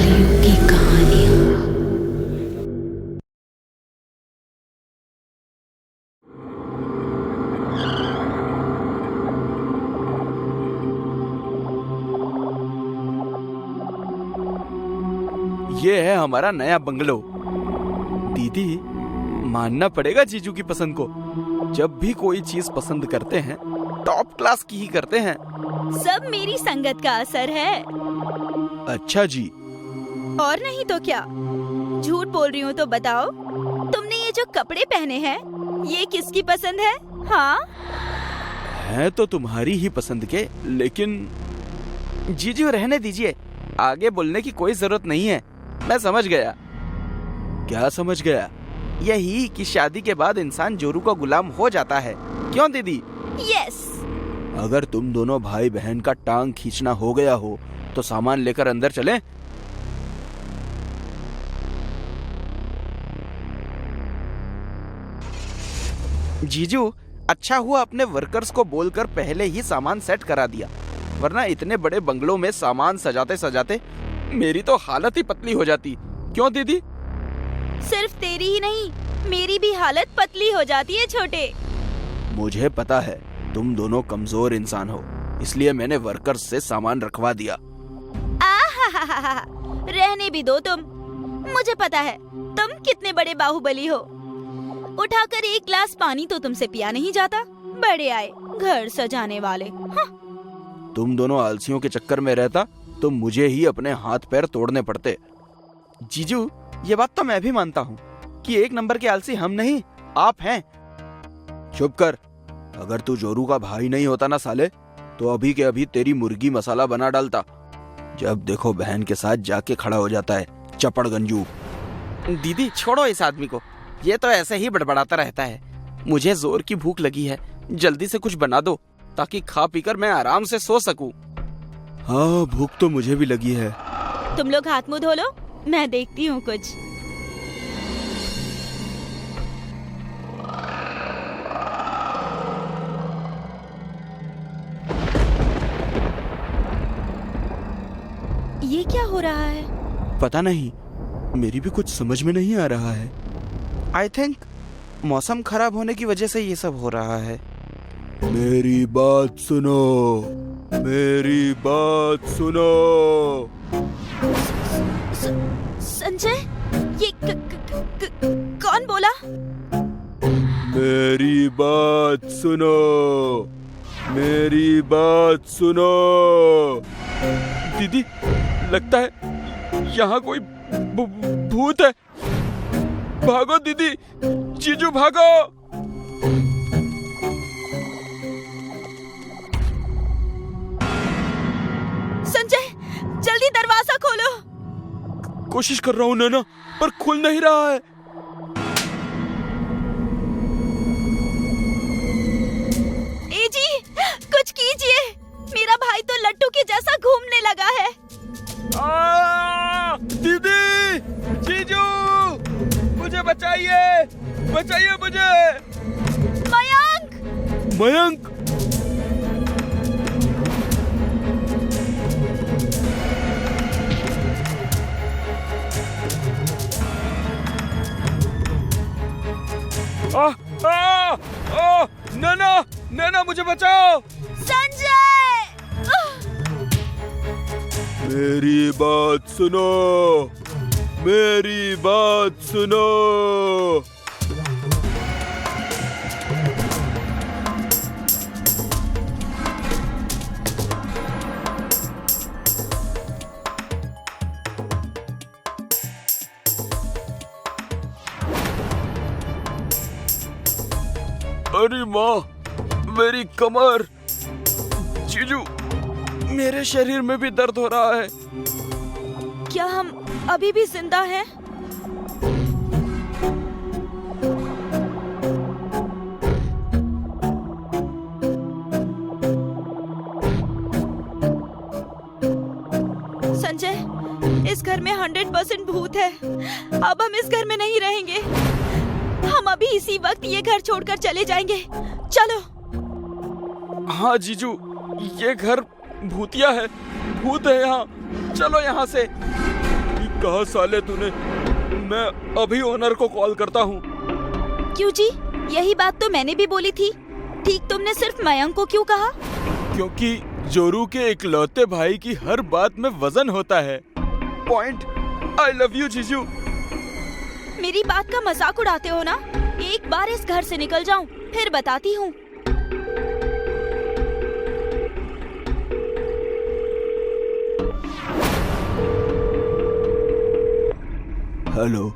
पहेलियों की कहानियां। ये है हमारा नया बंगलो। दीदी, मानना पड़ेगा जीजू की पसंद को। जब भी कोई चीज पसंद करते हैं टॉप क्लास की ही करते हैं। सब मेरी संगत का असर है। अच्छा जी। और नहीं तो क्या। झूठ बोल रही हूँ तो बताओ, तुमने ये जो कपड़े पहने हैं ये किसकी पसंद है? हाँ, हैं तो तुम्हारी ही पसंद के, लेकिन जीजू रहने दीजिए। आगे बोलने की कोई जरूरत नहीं है। मैं समझ गया। क्या समझ गया? यही कि शादी के बाद इंसान जोरू का गुलाम हो जाता है। क्यों दीदी? यस। अगर तुम दोनों भाई बहन का टांग खींचना हो गया हो तो सामान लेकर अंदर चलें। जीजू, अच्छा हुआ अपने वर्कर्स को बोलकर पहले ही सामान सेट करा दिया, वरना इतने बड़े बंगलों में सामान सजाते सजाते मेरी तो हालत ही पतली हो जाती। क्यों दीदी? सिर्फ तेरी ही नहीं, मेरी भी हालत पतली हो जाती है छोटे। मुझे पता है तुम दोनों कमजोर इंसान हो, इसलिए मैंने वर्कर्स से सामान रखवा दिया। आहाहाहा, रहने भी दो तुम। मुझे पता है तुम कितने बड़े बाहुबली हो। उठाकर एक गिलास पानी तो तुमसे पिया नहीं जाता। बड़े आए घर सजाने वाले। हाँ। तुम दोनों आलसियों के चक्कर में रहता तो मुझे ही अपने हाथ पैर तोड़ने पड़ते। जीजू, ये बात तो मैं भी मानता हूँ कि एक नंबर के आलसी हम नहीं, आप हैं। चुप कर। अगर तू जोरू का भाई नहीं होता ना साले, तो अभी के अभी तेरी मुर्गी मसाला बना डालता। जब देखो बहन के साथ जाके खड़ा हो जाता है, चपड़ गंजू। दीदी छोड़ो इस आदमी को, ये तो ऐसे ही बड़बड़ाता रहता है। मुझे जोर की भूख लगी है, जल्दी से कुछ बना दो ताकि खा पीकर मैं आराम से सो सकूं। हाँ, भूख तो मुझे भी लगी है। तुम लोग हाथ मुंह धो लो, मैं देखती हूँ कुछ। ये क्या हो रहा है? पता नहीं, मेरी भी कुछ समझ में नहीं आ रहा है। आई थिंक मौसम खराब होने की वजह से ये सब हो रहा है। मेरी बात सुनो, मेरी बात सुनो। संजय, ये कौन बोला? मेरी बात सुनो, मेरी बात सुनो। दीदी, लगता है यहाँ कोई भूत है। भागो दीदी, जीजू भागो। संजय, जल्दी दरवाजा खोलो। कोशिश कर रहा हूँ नैना, पर खुल नहीं रहा है। ए जी, कुछ कीजिए। मेरा भाई तो लट्टू के जैसा घूमने लगा है। दीदी, जीजू, मुझे बचाइए, बचाइए मुझे। मयंक! मयंक! नैना, नैना मुझे बचाओ। संजय! मेरी बात सुनो, मेरी बात सुनो। अरे माँ, मेरी कमर। जीजू, मेरे शरीर में भी दर्द हो रहा है। क्या हम अभी भी जिंदा हैं? संजय, इस घर में 100% भूत है। अब हम इस घर में नहीं रहेंगे। हम अभी इसी वक्त ये घर छोड़कर चले जाएंगे। चलो। हाँ जीजू, ये घर भूतिया है, भूत है यहाँ। चलो यहाँ से। कहा साले तूने। मैं अभी ओनर को कॉल करता हूँ। क्यों जी? यही बात तो मैंने भी बोली थी। ठीक तुमने सिर्फ मयंक को क्यों कहा? क्योंकि जोरू के इकलौते भाई की हर बात में वजन होता है। पॉइंट। आई लव यू जीजू। मेरी बात का मजाक उड़ाते हो ना? एक बार इस घर से निकल जाऊं, फिर बताती हूँ। हेलो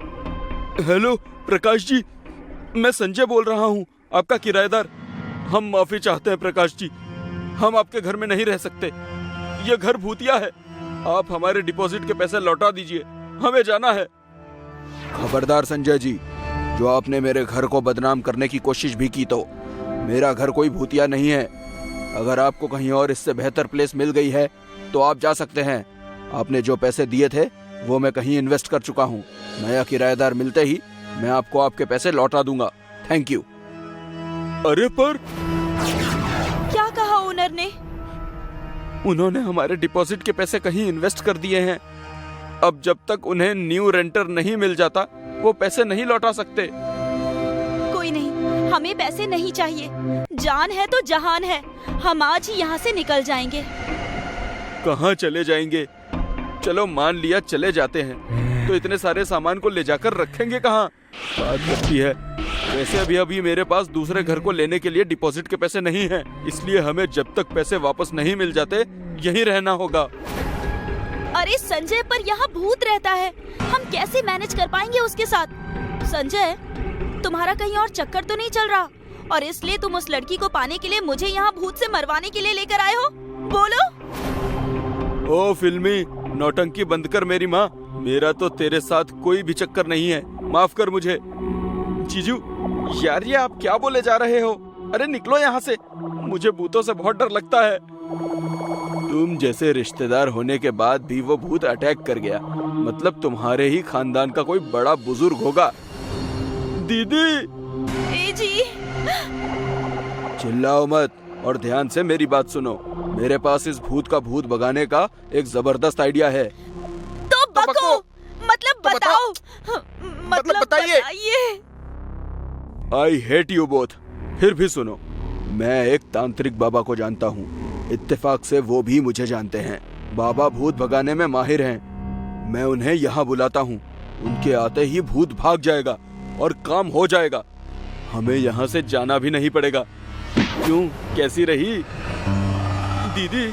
हेलो प्रकाश जी, मैं संजय बोल रहा हूँ, आपका किराएदार। हम माफी चाहते हैं प्रकाश जी, हम आपके घर में नहीं रह सकते। यह घर भूतिया है। आप हमारे डिपॉजिट के पैसे लौटा दीजिए, हमें जाना है। खबरदार संजय जी, जो आपने मेरे घर को बदनाम करने की कोशिश भी की तो मेरा घर कोई भूतिया नहीं है। अगर आपको कहीं और इससे बेहतर प्लेस मिल गई है तो आप जा सकते हैं। आपने जो पैसे दिए थे वो मैं कहीं इन्वेस्ट कर चुका हूँ। नया किराएदार मिलते ही मैं आपको आपके पैसे लौटा दूंगा। Thank you. अरे पर क्या कहा ओनर ने? उन्होंने हमारे डिपॉजिट के पैसे कहीं इन्वेस्ट कर दिए हैं। अब जब तक उन्हें न्यू रेंटर नहीं मिल जाता वो पैसे नहीं लौटा सकते। कोई नहीं, हमें पैसे नहीं चाहिए। जान है तो जहान है। हम आज ही यहाँ से निकल जाएंगे। कहाँ चले जाएंगे? चलो मान लिया चले जाते हैं, तो इतने सारे सामान को ले जाकर रखेंगे कहाँ? बात करती है। वैसे अभी मेरे पास दूसरे घर को लेने के लिए डिपॉजिट के पैसे नहीं हैं, इसलिए हमें जब तक पैसे वापस नहीं मिल जाते यहीं रहना होगा। अरे संजय, पर यहाँ भूत रहता है, हम कैसे मैनेज कर पाएंगे उसके साथ? संजय, तुम्हारा कहीं और चक्कर तो नहीं चल रहा? और इसलिए तुम उस लड़की को पाने के लिए मुझे यहाँ भूत से मरवाने के लिए लेकर आए हो? बोलो। ओ फिल्मी नौटंकी बंद कर मेरी माँ। मेरा तो तेरे साथ कोई भी चक्कर नहीं है, माफ कर मुझे। जीजू यार, ये आप क्या बोले जा रहे हो? अरे निकलो यहाँ से, मुझे भूतों से बहुत डर लगता है। तुम जैसे रिश्तेदार होने के बाद भी वो भूत अटैक कर गया, मतलब तुम्हारे ही खानदान का कोई बड़ा बुजुर्ग होगा। दीदी ए जी, चिल्लाओ मत और ध्यान से मेरी बात सुनो। मेरे पास इस भूत का भूत भगाने का एक जबरदस्त आइडिया है। तो बको, मतलब बताओ। मतलब बताइए। I hate you both. फिर भी सुनो, मैं एक तांत्रिक बाबा को जानता हूँ। इत्तेफाक से वो भी मुझे जानते हैं। बाबा भूत भगाने में माहिर हैं। मैं उन्हें यहाँ बुलाता हूँ, उनके आते ही भूत भाग जाएगा और काम हो जाएगा। हमें यहाँ से जाना भी नहीं पड़ेगा। क्यों, कैसी रही? दीदी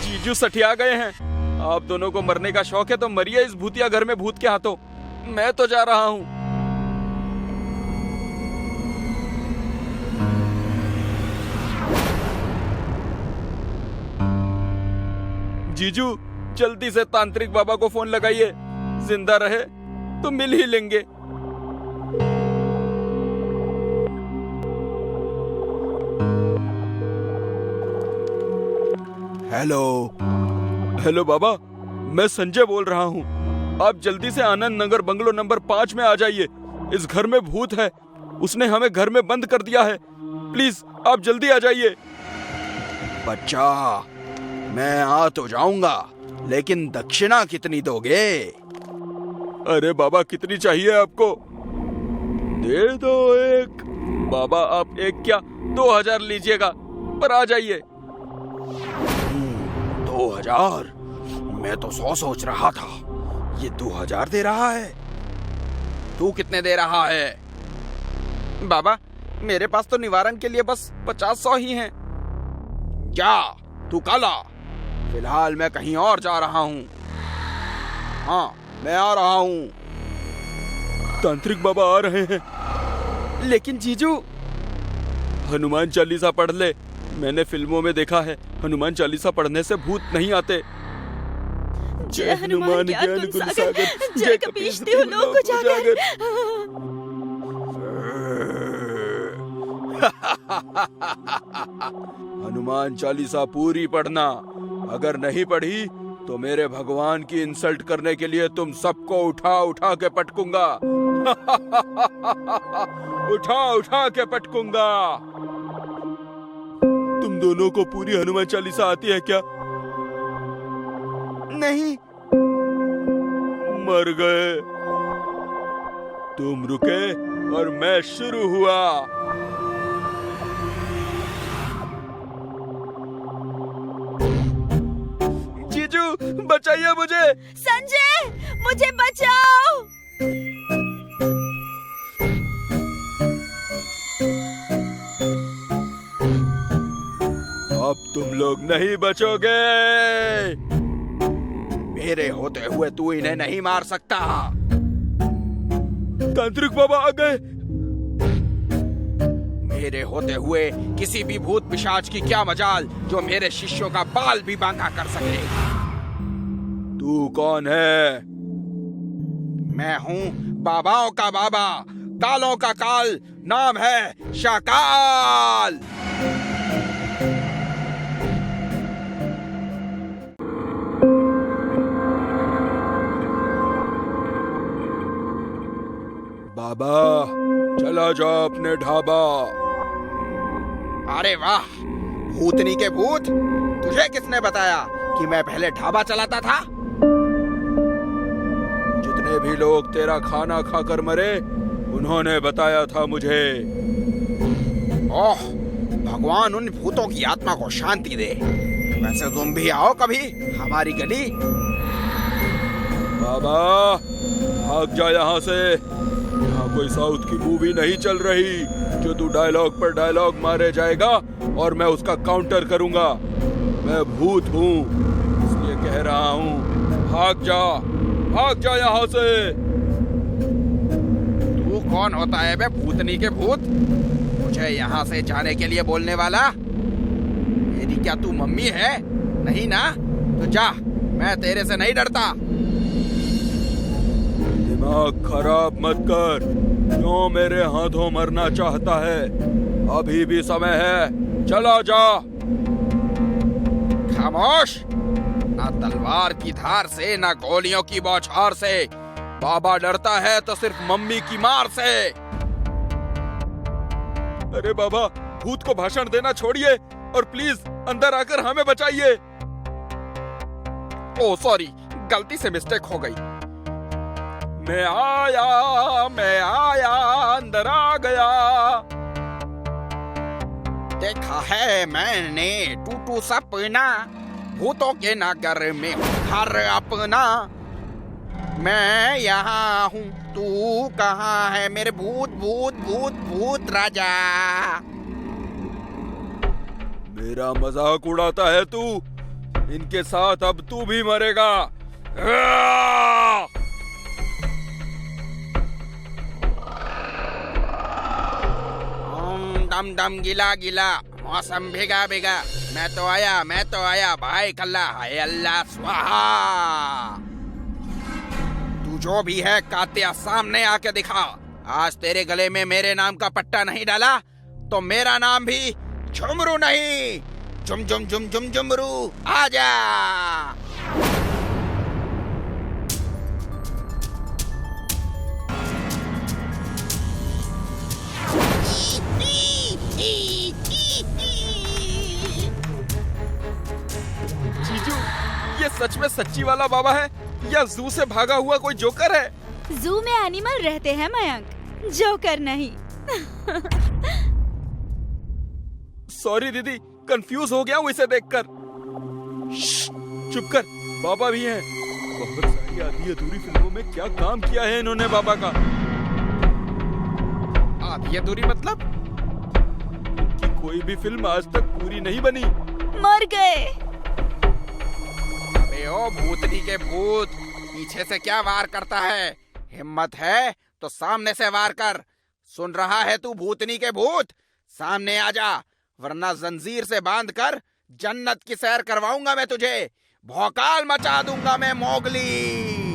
जीजू सठिया गए हैं। आप दोनों को मरने का शौक है तो मरिए इस भूतिया घर में भूत के हाथों। मैं तो जा रहा हूँ। जीजू जल्दी से तांत्रिक बाबा को फोन लगाइए। जिंदा रहे तो मिल ही लेंगे। हेलो हेलो बाबा, मैं संजय बोल रहा हूँ। आप जल्दी से आनंद नगर बंगलो नंबर 5 में आ जाइए। इस घर में भूत है, उसने हमें घर में बंद कर दिया है। प्लीज आप जल्दी आ जाइए। बच्चा, मैं आ तो जाऊंगा, लेकिन दक्षिणा कितनी दोगे? अरे बाबा, कितनी चाहिए आपको? दे दो एक। बाबा आप एक क्या 2000 लीजिएगा, पर आ जाइए। 2000? मैं तो 100 सोच रहा था, ये 2000 दे रहा है। तू कितने दे रहा है? बाबा मेरे पास तो निवारण के लिए बस 50-100 ही हैं। क्या तू काला? फिलहाल मैं कहीं और जा रहा हूँ। हाँ मैं आ रहा हूँ। तांत्रिक बाबा आ रहे हैं। लेकिन जीजू, हनुमान चालीसा पढ़ ले। मैंने फिल्मों में देखा है, हनुमान चालीसा पढ़ने से भूत नहीं आते। जय हनुमान ज्ञान गुण सागर, जय कपीश तिहु लोक उजागर। हनुमान चालीसा पूरी पढ़ना। अगर नहीं पढ़ी तो मेरे भगवान की इंसल्ट करने के लिए तुम सबको उठा उठा के पटकूंगा। उठा उठा के पटकूंगा। तुम दोनों को पूरी हनुमान चालीसा आती है क्या? नहीं। मर गए। तुम रुके और मैं शुरू हुआ। जीजू बचाइए मुझे। संजय, मुझे बचाओ। अब तुम लोग नहीं बचोगे। मेरे होते हुए तू इन्हें नहीं मार सकता। तांत्रिक बाबा आ गए। मेरे होते हुए किसी भी भूत पिशाच की क्या मजाल जो मेरे शिष्यों का बाल भी बांका कर सके। तू कौन है? मैं हूँ बाबाओं का बाबा, कालों का काल, नाम है शाकाल। बाबा चला जा अपने ढाबा। अरे वाह, भूतनी के भूत, तुझे किसने बताया कि मैं पहले ढाबा चलाता था? जितने भी लोग तेरा खाना खाकर मरे, उन्होंने बताया था मुझे। ओह, भगवान उन भूतों की आत्मा को शांति दे। वैसे तुम भी आओ कभी हमारी गली। बाबा भाग जा यहाँ से। यहाँ कोई साउथ की मूवी नहीं चल रही जो तू डायलॉग पर डायलॉग मारे जाएगा और मैं उसका काउंटर करूंगा। मैं भूत हूँ, इसलिए कह रहा हूँ, भाग जा यहाँ से। तू कौन होता है बे भूतनी के भूत, मुझे यहाँ से जाने के लिए बोलने वाला? मेरी क्या तू मम्मी है? नहीं ना? तो जा, मैं तेरे से नहीं डरता। दिमाग खराब मत कर। क्यों मेरे हाथों मरना चाहता है? अभी भी समय है, चला जा। खामोश। ना तलवार की धार से, ना गोलियों की बौछार से। बाबा डरता है तो सिर्फ मम्मी की मार से। अरे बाबा, भूत को भाषण देना छोड़िए और प्लीज अंदर आकर हमें बचाइए। ओह सॉरी, गलती से मिस्टेक हो गई। मैं आया, अंदर आ गया। देखा है मैंने टूटू सपना, भूतों के नगर में घर अपना। मैं यहाँ हूँ, तू कहाँ है मेरे भूत भूत भूत भूत राजा? मेरा मजाक उड़ाता है तू? इनके साथ अब तू भी मरेगा। डम डम गिला गिला, मौसम भिगा भिगा। मैं तो आया भाई कल्ला, हाय अल्लाह स्वाहा। तू जो भी है कातिया, सामने आके दिखा। आज तेरे गले में मेरे नाम का पट्टा नहीं डाला तो मेरा नाम भी झुमरू नहीं। झुम झुम झुम झुम झुमरू, आजा। जीजू, ये सच में सच्ची वाला बाबा है या जू से भागा हुआ कोई जोकर है? जू में एनिमल रहते हैं मयंक, जोकर नहीं। सॉरी दीदी, कंफ्यूज हो गया हूँ इसे देखकर। चुप कर, बाबा भी हैं। बहुत सारी आधी अधूरी फिल्मों में क्या काम किया है इन्होंने बाबा का। आधी अधूरी मतलब कि कोई भी फिल्म आज तक पूरी नहीं बनी। मर गए। अरे ओ भूतनी के भूत, पीछे से क्या वार करता है? हिम्मत है तो सामने से वार कर। सुन रहा है तू भूतनी के भूत? सामने आजा, वरना जंजीर से बांध कर जन्नत की सैर करवाऊंगा मैं तुझे। भौकाल मचा दूंगा मैं मोगली।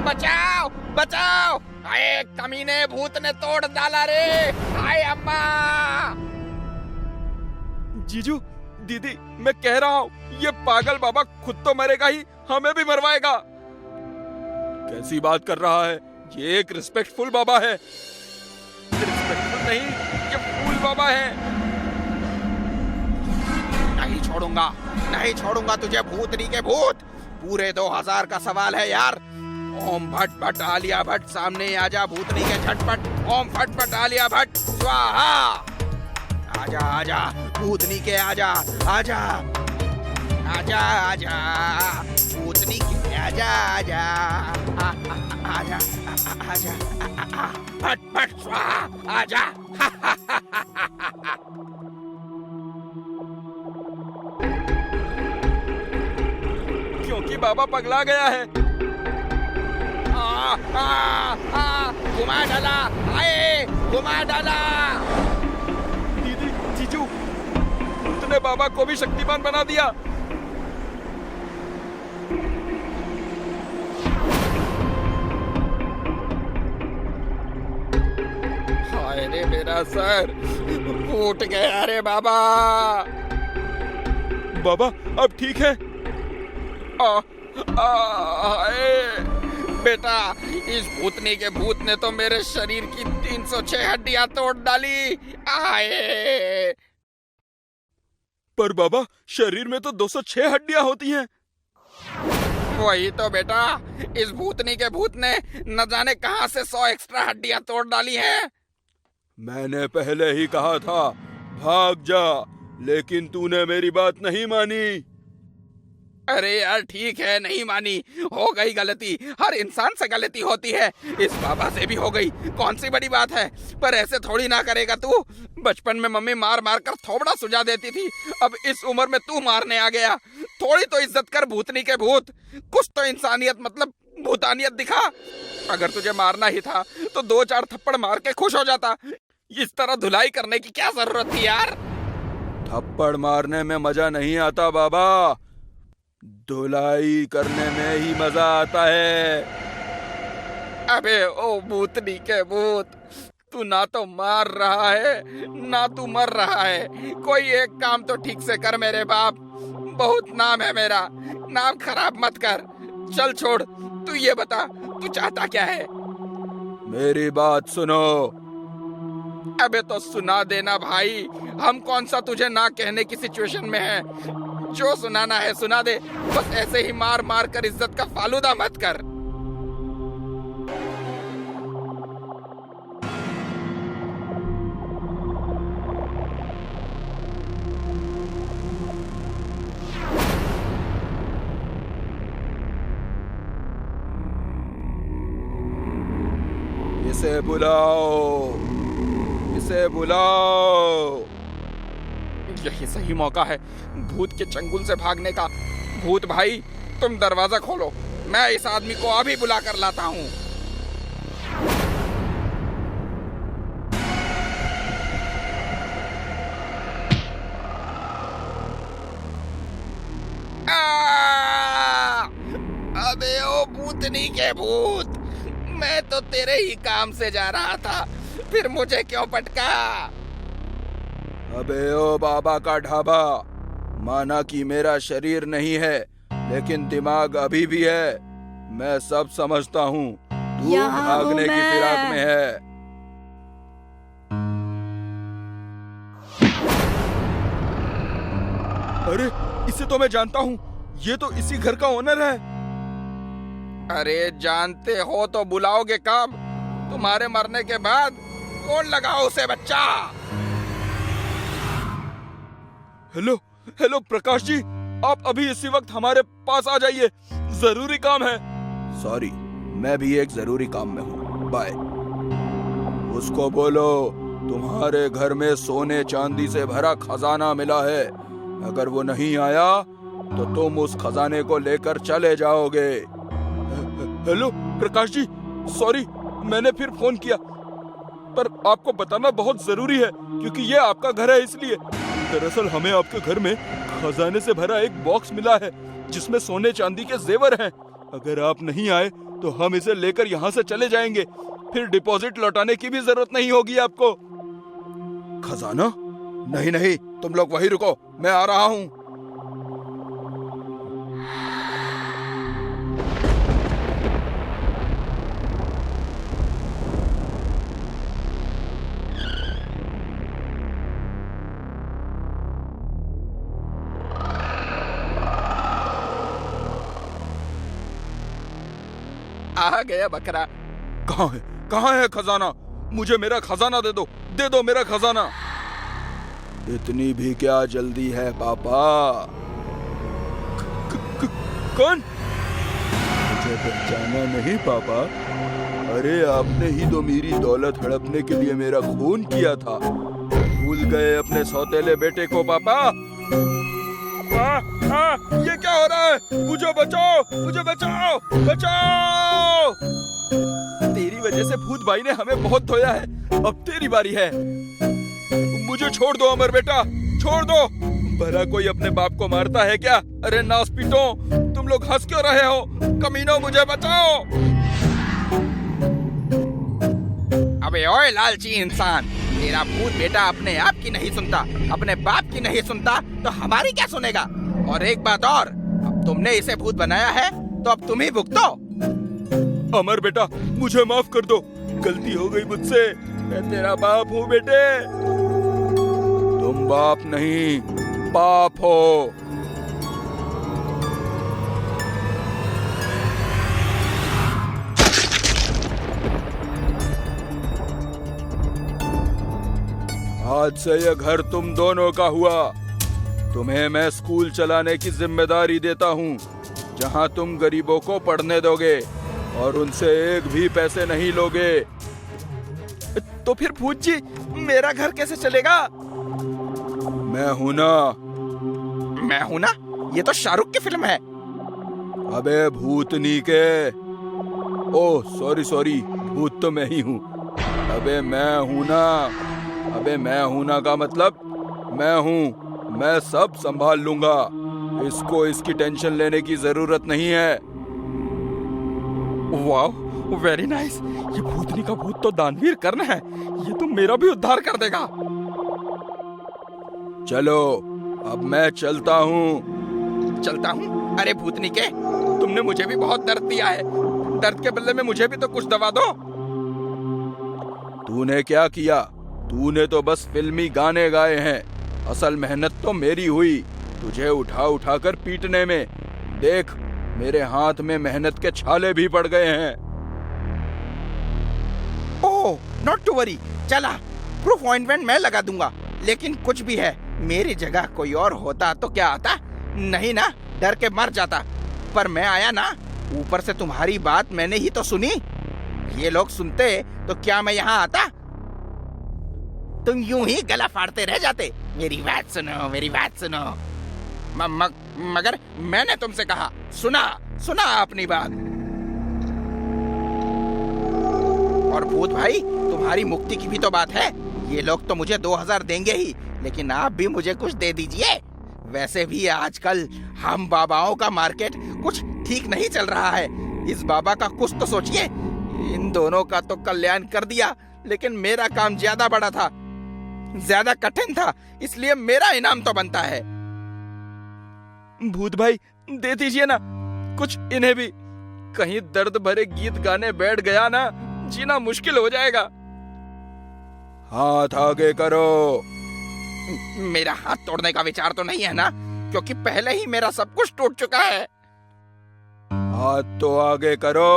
बचाओ बचाओ, आए कमीने, भूत ने तोड़ डाला रे। हाय अम्मा। जीजू दीदी, मैं कह रहा हूँ ये पागल बाबा खुद तो मरेगा ही, हमें भी मरवाएगा। कैसी बात कर रहा है? ये एक रिस्पेक्टफुल बाबा है। रिस्पेक्टफुल नहीं, ये फूल बाबा है। नहीं छोड़ूंगा, नहीं छोड़ूंगा तुझे भूतनी के भूत। पूरे 2000 का सवाल है यार। ओम भट भट आलिया भट्ट सामने आजा भूतनी के झटपट। ओम फट फट आलिया भट्ट स्वाहा। आजा आजा भूतनी के आजा आजा आजा आजा भूतनी के आजा आजा आजा आजा फट फट स्वाहा आजा। क्योंकि बाबा पगला गया है। घुमा डाला, आए घुमा डाला। दीदी जीजू, तूने बाबा को भी शक्तिमान बना दिया। हाय रे मेरा सर, फूट गया रे बाबा। बाबा अब ठीक है? बेटा, इस भूतनी के भूत ने तो मेरे शरीर की 306 हड्डियां तोड़ डाली। आए पर बाबा, शरीर में तो 206 हड्डियां होती हैं। वही तो बेटा, इस भूतनी के भूत ने न जाने कहां से 100 एक्स्ट्रा हड्डियां तोड़ डाली हैं। मैंने पहले ही कहा था भाग जा, लेकिन तूने मेरी बात नहीं मानी। अरे यार ठीक है, नहीं मानी, हो गई गलती। हर इंसान से गलती होती है, इस बाबा से भी हो गई, कौन सी बड़ी बात है। पर ऐसे थोड़ी ना करेगा तू। बचपन में मम्मी मार मार कर थोबड़ा सुझा देती थी, अब इस उम्र में तू मारने आ गया। थोड़ी तो इज्जत कर भूतनी के भूत, कुछ तो इंसानियत मतलब भूतानियत दिखा। अगर तुझे मारना ही था तो 2-4 थप्पड़ मार के खुश हो जाता। इस तरह धुलाई करने की क्या जरूरत थी यार। थप्पड़ मारने में मजा नहीं आता बाबा, धुलाई करने में ही मजा आता है। अबे ओ भूतनी के भूत, तू ना तो मार रहा है ना तू मर रहा है। कोई एक काम तो ठीक से कर मेरे बाप, बहुत नाम है मेरा, नाम खराब मत कर। चल छोड़, तू ये बता तू चाहता क्या है। मेरी बात सुनो। अबे तो सुना देना भाई, हम कौन सा तुझे ना कहने की सिचुएशन में है। जो सुनाना है सुना दे, बस ऐसे ही मार मार कर इज्जत का फालूदा मत कर। इसे बुलाओ, इसे बुलाओ। यही सही मौका है भूत के चंगुल से भागने का। भूत भाई तुम दरवाजा खोलो, मैं इस आदमी को अभी बुला कर लाता हूँ। अबे ओ भूतनी के भूत, मैं तो तेरे ही काम से जा रहा था, फिर मुझे क्यों पटका। अबे ओ बाबा का ढाबा, माना कि मेरा शरीर नहीं है लेकिन दिमाग अभी भी है। मैं सब समझता हूँ, तू भागने की फिराक में है। अरे इसे तो मैं जानता हूँ, ये तो इसी घर का ओनर है। अरे जानते हो तो बुलाओगे कब? तुम्हारे मरने के बाद कौन लगाओ उसे बच्चा। हेलो हेलो प्रकाश जी, आप अभी इसी वक्त हमारे पास आ जाइए, जरूरी काम है। सॉरी, मैं भी एक जरूरी काम में हूँ, बाय। उसको बोलो तुम्हारे घर में सोने चांदी से भरा खजाना मिला है, अगर वो नहीं आया तो तुम उस खजाने को लेकर चले जाओगे। हेलो प्रकाश जी, सॉरी मैंने फिर फोन किया, पर आपको बताना बहुत जरूरी है क्योंकि ये आपका घर है इसलिए। दरअसल हमें आपके घर में खजाने से भरा एक बॉक्स मिला है जिसमें सोने चांदी के जेवर हैं। अगर आप नहीं आए तो हम इसे लेकर यहाँ से चले जाएंगे, फिर डिपॉजिट लौटाने की भी जरूरत नहीं होगी आपको। खजाना? नहीं नहीं, तुम लोग वहीं रुको, मैं आ रहा हूँ। आ गया बकरा। कहाँ है, कहाँ है खजाना? मुझे मेरा खजाना दे दो मेरा खजाना। इतनी भी क्या जल्दी है पापा? कौन? मुझे पहचाना नहीं पापा? अरे आपने ही तो मेरी दौलत हड़पने के लिए मेरा खून किया था। भूल गए अपने सौतेले बेटे को पापा? ये क्या हो रहा है? मुझे बचाओ, मुझे बचाओ, बचाओ! तेरी वजह से भूत भाई ने हमें बहुत धोया है। अब तेरी बारी है। मुझे छोड़ दो अमर बेटा, छोड़ दो। भला कोई अपने बाप को मारता है क्या? अरे नासपीटो, तुम लोग हंस क्यों रहे हो? कमीनों, मुझे बचाओ! अबे ओए लालची इंसान, तेरा भूत बेटा अपने आप की नहीं सुनता, अपने बाप की नहीं सुनता, तो हमारी क्या सुनेगा? और एक बात और, अब तुमने इसे भूत बनाया है तो अब तुम ही भुगतो। अमर बेटा, मुझे माफ कर दो, गलती हो गई मुझसे। मैं तेरा बाप हूँ बेटे। तुम बाप नहीं, पाप हो। आज से यह घर तुम दोनों का हुआ। तुम्हें मैं स्कूल चलाने की जिम्मेदारी देता हूँ, जहाँ तुम गरीबों को पढ़ने दोगे और उनसे एक भी पैसे नहीं लोगे। तो फिर भूत जी, मेरा घर कैसे चलेगा? मैं हूं ना। मैं हूं ना? ये तो शाहरुख की फिल्म है। अबे भूतनी के। ओह सॉरी, भूत तो मैं ही हूँ। अबे मैं हूं ना। अबे मैं हूं ना का मतलब मैं हूँ, मैं सब संभाल लूंगा। इसको इसकी टेंशन लेने की जरूरत नहीं है। वाह, वेरी नाइस। ये भूतनी का भूत तो दानवीर कर्ण है। ये तो मेरा भी उद्धार कर देगा। चलो, अब मैं चलता हूँ। चलता हूँ? अरे भूतनी के, तुमने मुझे भी बहुत दर्द दिया है। दर्द के बदले में मुझे भी तो कुछ दवा दो। तूने क्या किया? तूने तो बस फिल्मी गाने गाए हैं। असल मेहनत तो मेरी हुई, तुझे उठा कर पीटने में। देख, मेरे हाथ में मेहनत के छाले भी पड़ गए हैं। ओह, नॉट टू वरी। चला, प्रूफ ऑइंटमेंट मैं लगा दूंगा। लेकिन कुछ भी है, मेरी जगह कोई और होता तो क्या आता? नहीं ना, डर के मर जाता। पर मैं आया ना, ऊपर से तुम्हारी बात मैंने ही तो सुनी। ये लोग सुनते तो क्या मैं यहाँ आता? तुम यूं ही गला फाड़ते रह जाते। मेरी बात सुनो, मेरी बात सुनो। मगर मैंने तुमसे कहा, सुना अपनी बात। और भूत भाई, तुम्हारी मुक्ति की भी तो बात है। ये लोग तो मुझे 2000 देंगे ही, लेकिन आप भी मुझे कुछ दे दीजिए। वैसे भी आजकल हम बाबाओं का मार्केट कुछ ठीक नहीं चल रहा है। इस बाबा का कुछ तो सोचिए। इन दोनों का तो कल्याण कर दिया, लेकिन मेरा काम ज्यादा बड़ा था, ज्यादा कठिन था, इसलिए मेरा इनाम तो बनता है। भूत भाई, दे दीजिए ना कुछ इन्हें भी। कहीं दर्द भरे गीत गाने बैठ गया ना, जीना मुश्किल हो जाएगा। हाथ आगे करो। मेरा हाथ तोड़ने का विचार तो नहीं है ना, क्योंकि पहले ही मेरा सब कुछ टूट चुका है। हाथ तो आगे करो।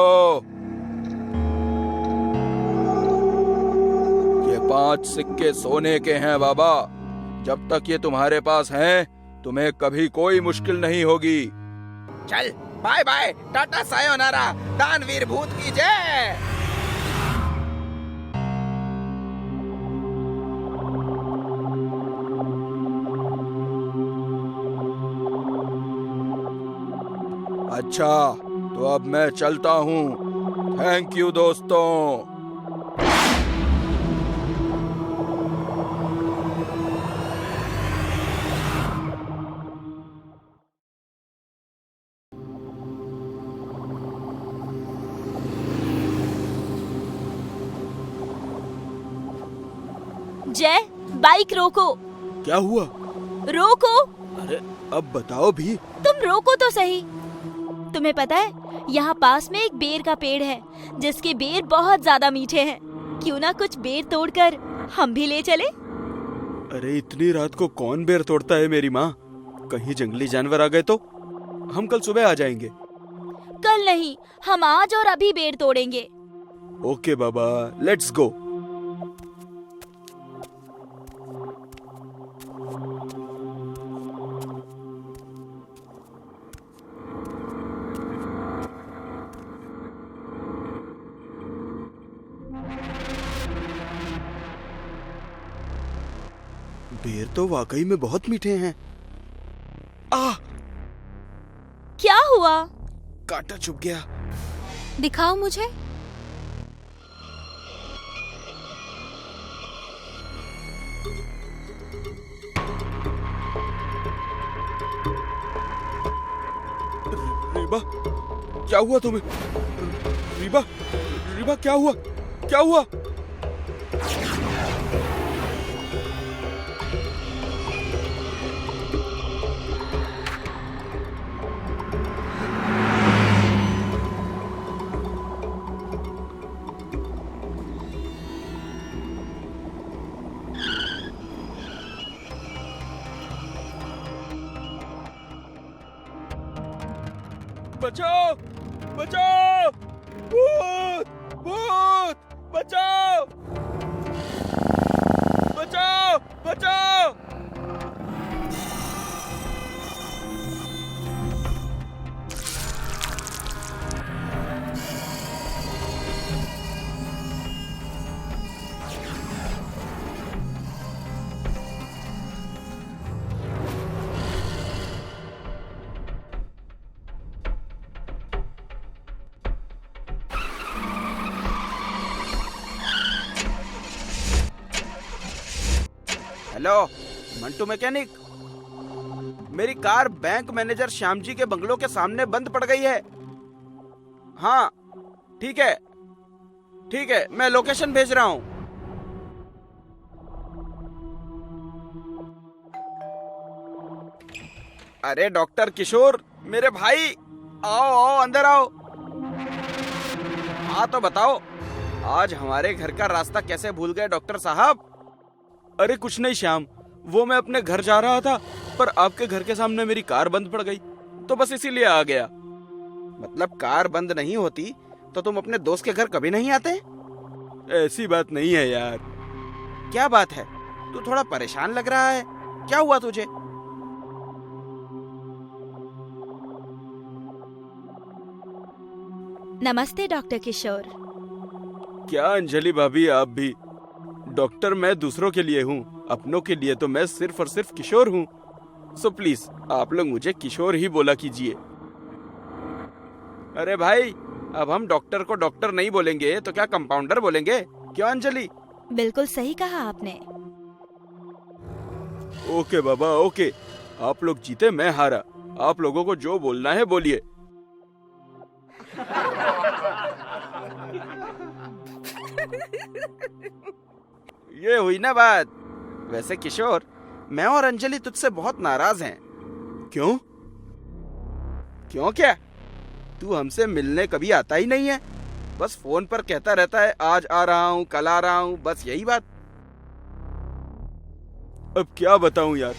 ये 5 सिक्के सोने के हैं बाबा। जब तक ये तुम्हारे पास हैं, तुम्हें कभी कोई मुश्किल नहीं होगी। चल, बाय बाय, टाटा सायोनारा, दानवीर भूत की जय। अच्छा, तो अब मैं चलता हूँ। थैंक यू दोस्तों। जय, बाइक रोको। क्या हुआ? रोको। अरे अब बताओ भी। तुम रोको तो सही। तुम्हें पता है, यहाँ पास में एक बेर का पेड़ है, जिसके बेर बहुत ज्यादा मीठे हैं। क्यों ना कुछ बेर तोड़कर हम भी ले चले? अरे इतनी रात को कौन बेर तोड़ता है मेरी माँ? कहीं जंगली जानवर आ गए तो? हम कल सुबह आ जाएंगे। कल नहीं, हम आज और अभी बेर तोड़ेंगे। Okay Baba, let's go. बेर तो वाकई में बहुत मीठे हैं। आह, क्या हुआ? कांटा चुभ गया। दिखाओ मुझे। रीबा, क्या हुआ तुम्हें? रीबा, रीबा क्या हुआ? क्या हुआ? बचाओ! बचाओ! भूत! भूत! बचाओ! बचाओ! बचाओ! Hello, Mantu mechanic. मेरी car bank manager Shyam ji के बंगलों के सामने बंद पड़ गई है। हाँ, ठीक है, ठीक है, मैं लोकेशन भेज रहा हूँ। अरे डॉक्टर किशोर, मेरे भाई, आओ आओ, अंदर आओ। हाँ तो बताओ, आज हमारे घर का रास्ता कैसे भूल गए डॉक्टर साहब? अरे कुछ नहीं श्याम, वो मैं अपने घर जा रहा था, पर आपके घर के सामने मेरी कार बंद पड़ गई, तो बस इसीलिए आ गया। मतलब कार बंद नहीं होती तो तुम अपने दोस्त के घर कभी नहीं आते? ऐसी बात नहीं है यार। क्या बात है? तू थोड़ा परेशान लग रहा है, क्या हुआ तुझे? नमस्ते डॉक्टर किशोर। क्या अंजलि भाभी, आप भी? डॉक्टर मैं दूसरों के लिए हूँ, अपनों के लिए तो मैं सिर्फ और सिर्फ किशोर हूँ। सो प्लीज आप लोग मुझे किशोर ही बोला कीजिए। अरे भाई, अब हम डॉक्टर को डॉक्टर नहीं बोलेंगे तो क्या कंपाउंडर बोलेंगे? क्यों अंजलि? बिल्कुल सही कहा आपने। ओके बाबा, ओके। आप लोग जीते, मैं हारा। आप लोगों को जो बोलना है बोलिए। ये हुई ना बात। वैसे किशोर, मैं और अंजलि तुझसे बहुत नाराज हैं। क्यों? क्यों क्या? तू हमसे मिलने कभी आता ही नहीं है, बस फोन पर कहता रहता है आज आ रहा हूँ, कल आ रहा हूँ, बस यही बात। अब क्या बताऊं यार,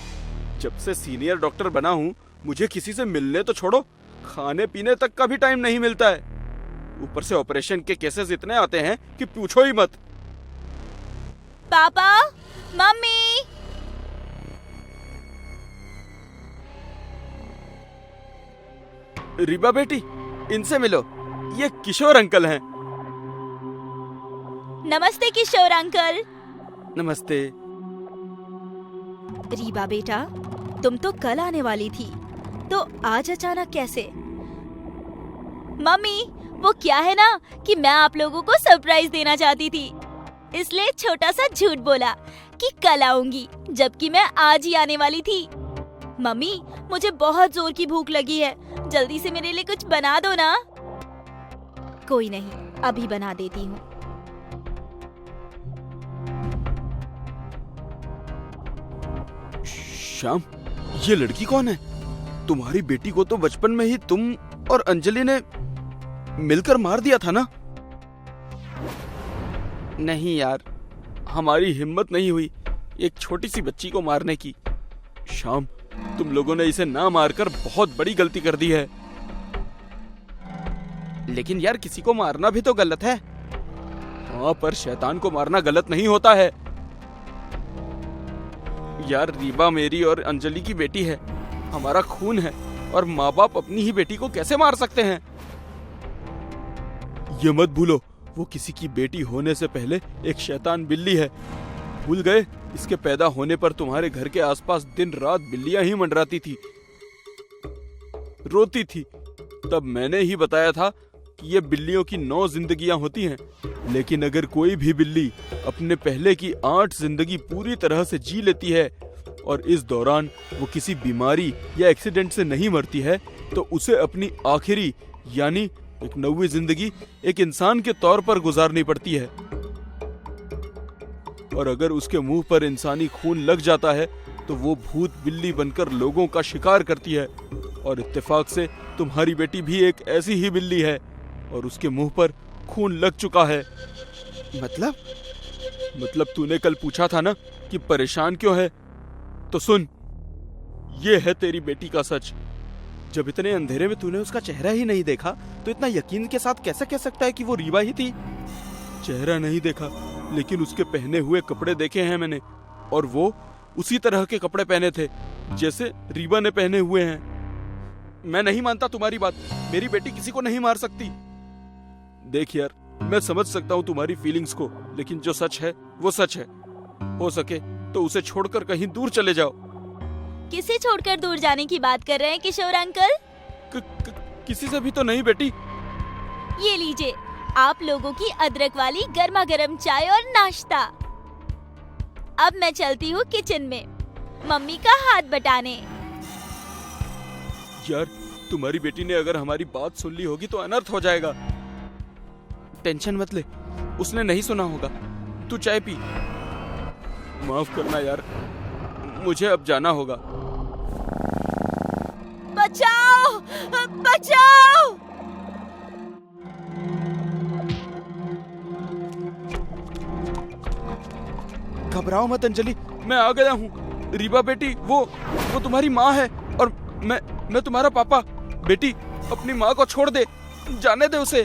जब से सीनियर डॉक्टर बना हूँ मुझे किसी से मिलने तो छोड़ो, खाने पीने तक का भी टाइम नहीं मिलता है। ऊपर से ऑपरेशन के केसेस इतने आते हैं कि पूछो ही मत। पापा, मम्मी, रीबा बेटी, इनसे मिलो, ये किशोर अंकल हैं। नमस्ते किशोर अंकल। नमस्ते। रीबा बेटा, तुम तो कल आने वाली थी, तो आज अचानक कैसे? मम्मी, वो क्या है ना कि मैं आप लोगों को सरप्राइज देना चाहती थी, इसलिए छोटा सा झूठ बोला कि कल आऊंगी, जबकि मैं आज ही आने वाली थी। मम्मी, मुझे बहुत जोर की भूख लगी है, जल्दी से मेरे लिए कुछ बना दो ना। कोई नहीं, अभी बना देती हूँ। श्याम, ये लड़की कौन है? तुम्हारी बेटी को तो बचपन में ही तुम और अंजलि ने मिलकर मार दिया था ना? नहीं यार, हमारी हिम्मत नहीं हुई एक छोटी सी बच्ची को मारने की। श्याम, तुम लोगों ने इसे ना मारकर बहुत बड़ी गलती कर दी है। लेकिन यार किसी को मारना भी तो गलत है। हाँ, पर शैतान को मारना गलत नहीं होता है। यार रीबा मेरी और अंजलि की बेटी है, हमारा खून है, और माँ बाप अपनी ही बेटी को कैसे मार सकते हैं? ये मत भूलो, वो किसी की बेटी होने से पहले एक शैतान बिल्ली है। भूल गए? इसके पैदा होने पर तुम्हारे घर के आसपास दिन रात बिल्लियां ही मंडराती थी, रोती थी। तब मैंने ही बताया था कि ये बिल्लियों की 9 जिंदगियां होती हैं, लेकिन अगर कोई भी बिल्ली अपने पहले की 8 जिंदगी पूरी तरह से जी लेती है और इस दौरान वो किसी बीमारी या एक्सीडेंट से नहीं मरती है, तो उसे अपनी आखिरी यानी एक 9वीं जिंदगी एक इंसान के तौर पर गुजारनी पड़ती है। और अगर उसके मुंह पर इंसानी खून लग जाता है तो वो भूत बिल्ली बनकर लोगों का शिकार करती है। और इत्तेफाक से तुम्हारी बेटी भी एक ऐसी ही बिल्ली है और उसके मुंह पर खून लग चुका है। मतलब तूने कल पूछा था ना कि परेशान क्यों है? तो सुन, ये है तेरी बेटी का सच। जब इतने अंधेरे में तूने उसका चेहरा ही नहीं देखा तो इतना यकीन के साथ कैसे कह सकता है कि वो रीबा ही थी? चेहरा नहीं देखा, लेकिन उसके पहने हुए कपड़े देखे हैं मैंने, और वो उसी तरह के कपड़े पहने थे जैसे रीबा ने पहने हुए हैं। मैं नहीं मानता तुम्हारी बात, मेरी बेटी किसी को नहीं मार सकती। देख यार, मैं समझ सकता हूँ तुम्हारी फीलिंग्स को, लेकिन जो सच है वो सच है। हो सके तो उसे छोड़कर कहीं दूर चले जाओ। किसे छोड़कर दूर जाने की बात कर रहे हैं किशोर अंकल? किसी से भी तो नहीं बेटी। ये लीजिए आप लोगों की अदरक वाली गर्मा गर्म चाय और नाश्ता। अब मैं चलती हूँ किचन में मम्मी का हाथ बटाने। यार तुम्हारी बेटी ने अगर हमारी बात सुन ली होगी तो अनर्थ हो जाएगा। टेंशन मत ले, उसने नहीं सुना होगा। तू चाय पी। माफ करना यार, मुझे अब जाना होगा। बचाओ बचाओ! घबराओ मत अंजलि, मैं आ गया हूँ। रीबा बेटी, वो तुम्हारी माँ है और मैं तुम्हारा पापा। बेटी अपनी माँ को छोड़ दे, जाने दे उसे।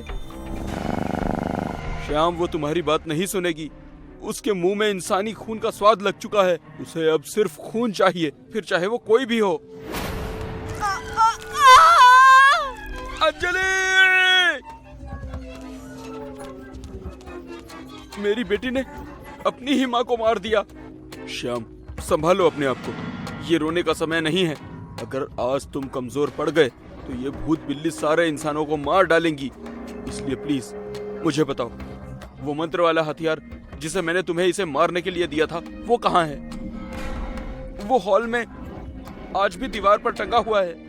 श्याम वो तुम्हारी बात नहीं सुनेगी। उसके मुंह में इंसानी खून का स्वाद लग चुका है। उसे अब सिर्फ खून चाहिए, फिर चाहे वो कोई भी हो। अंजलि! मेरी बेटी ने अपनी ही माँ को मार दिया। श्याम संभालो अपने आप को, ये रोने का समय नहीं है। अगर आज तुम कमजोर पड़ गए तो ये भूत बिल्ली सारे इंसानों को मार डालेंगी। इसलिए प्लीज मुझे बताओ, वो मंत्र वाला हथियार जिसे मैंने तुम्हें इसे मारने के लिए दिया था वो कहाँ है? वो हॉल में आज भी दीवार पर टंगा हुआ है।